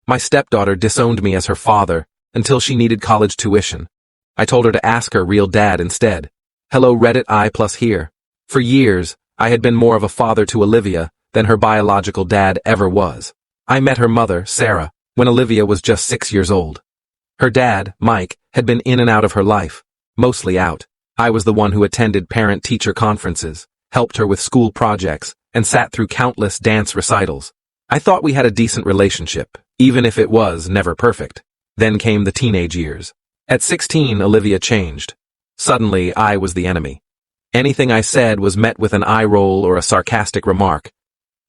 My stepdaughter disowned me as her father until she needed college tuition. I told her to ask her real dad instead. Hello Reddit I plus here. For years, I had been more of a father to Olivia than her biological dad ever was. I met her mother, Sarah, when Olivia was just 6 years old. Her dad, Mike, had been in and out of her life, mostly out. I was the one who attended parent-teacher conferences, helped her with school projects, and sat through countless dance recitals. I thought we had a decent relationship, even if it was never perfect. Then came the teenage years. At 16, Olivia changed. Suddenly, I was the enemy. Anything I said was met with an eye roll or a sarcastic remark.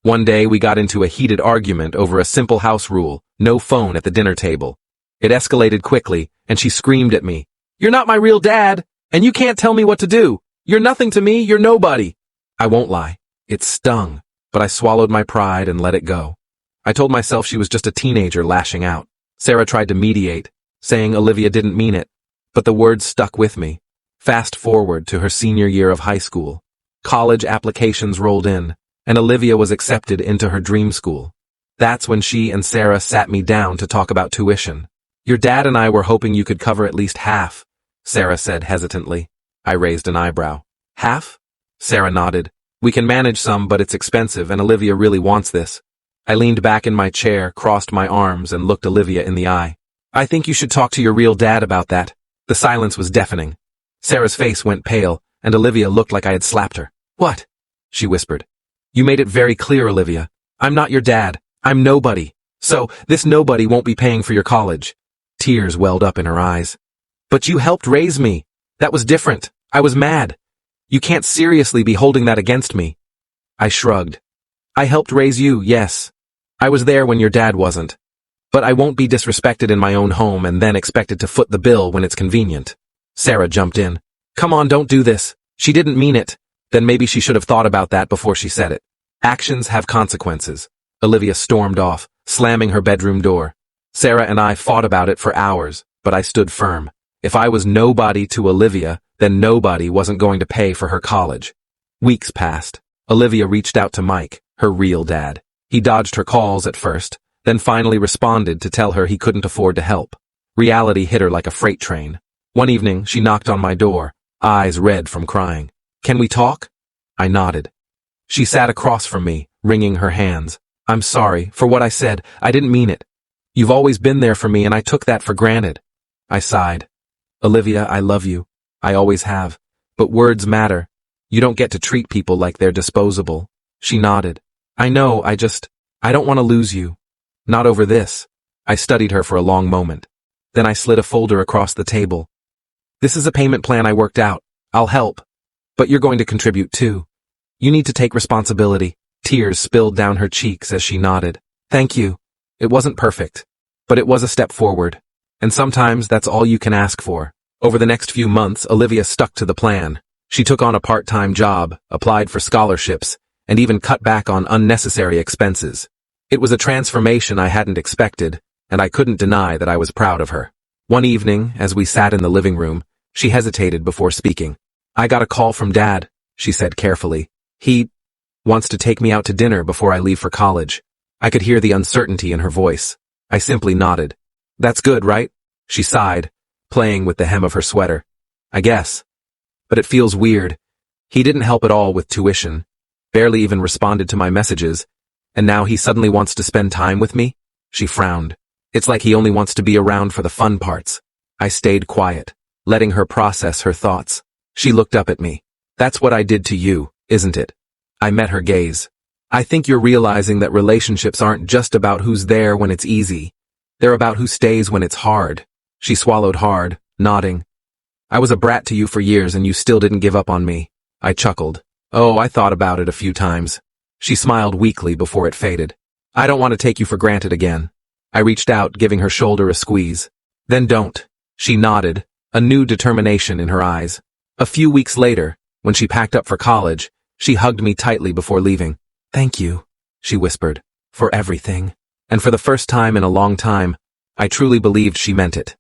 One day, we got into a heated argument over a simple house rule, no phone at the dinner table. It escalated quickly, and she screamed at me, "You're not my real dad, and you can't tell me what to do. You're nothing to me, you're nobody." I won't lie. It stung, but I swallowed my pride and let it go. I told myself she was just a teenager lashing out. Sarah tried to mediate, saying Olivia didn't mean it, but the words stuck with me. Fast forward to her senior year of high school. College applications rolled in, and Olivia was accepted into her dream school. That's when she and Sarah sat me down to talk about tuition. "Your dad and I were hoping you could cover at least half," Sarah said hesitantly. I raised an eyebrow. "Half?" Sarah nodded. "We can manage some, but it's expensive, and Olivia really wants this." I leaned back in my chair, crossed my arms, and looked Olivia in the eye. "I think you should talk to your real dad about that." The silence was deafening. Sarah's face went pale, and Olivia looked like I had slapped her. "What?" she whispered. "You made it very clear, Olivia. I'm not your dad. I'm nobody. So, this nobody won't be paying for your college." Tears welled up in her eyes. "But you helped raise me. That was different. I was mad. You can't seriously be holding that against me." I shrugged. "I helped raise you, yes. I was there when your dad wasn't. But I won't be disrespected in my own home and then expected to foot the bill when it's convenient." Sarah jumped in. "Come on, don't do this. She didn't mean it." Then maybe she should have thought about that before she said it. Actions have consequences. Olivia stormed off, slamming her bedroom door. Sarah and I fought about it for hours, but I stood firm. If I was nobody to Olivia, then nobody wasn't going to pay for her college. Weeks passed. Olivia reached out to Mike, her real dad. He dodged her calls at first, then finally responded to tell her he couldn't afford to help. Reality hit her like a freight train. One evening, she knocked on my door, eyes red from crying. "Can we talk?" I nodded. She sat across from me, wringing her hands. "I'm sorry for what I said. I didn't mean it. You've always been there for me, and I took that for granted." I sighed. "Olivia, I love you. I always have. But words matter. You don't get to treat people like they're disposable." She nodded. "I know, I don't want to lose you. Not over this." I studied her for a long moment. Then I slid a folder across the table. "This is a payment plan I worked out. I'll help. But you're going to contribute too. You need to take responsibility." Tears spilled down her cheeks as she nodded. "Thank you. It wasn't perfect, but it was a step forward. And sometimes that's all you can ask for." Over the next few months, Olivia stuck to the plan. She took on a part-time job, applied for scholarships, and even cut back on unnecessary expenses. It was a transformation I hadn't expected, and I couldn't deny that I was proud of her. One evening, as we sat in the living room, she hesitated before speaking. "I got a call from Dad," she said carefully. "He wants to take me out to dinner before I leave for college." I could hear the uncertainty in her voice. I simply nodded. "That's good, right?" She sighed, playing with the hem of her sweater. "I guess. But it feels weird. He didn't help at all with tuition, barely even responded to my messages, and now he suddenly wants to spend time with me?" She frowned. "It's like he only wants to be around for the fun parts." I stayed quiet, letting her process her thoughts. She looked up at me. "That's what I did to you, isn't it?" I met her gaze. "I think you're realizing that relationships aren't just about who's there when it's easy. They're about who stays when it's hard." She swallowed hard, nodding. "I was a brat to you for years and you still didn't give up on me." I chuckled. "Oh, I thought about it a few times." She smiled weakly before it faded. "I don't want to take you for granted again." I reached out, giving her shoulder a squeeze. "Then don't." She nodded, a new determination in her eyes. A few weeks later, when she packed up for college, she hugged me tightly before leaving. "Thank you," she whispered, "for everything." And for the first time in a long time, I truly believed she meant it.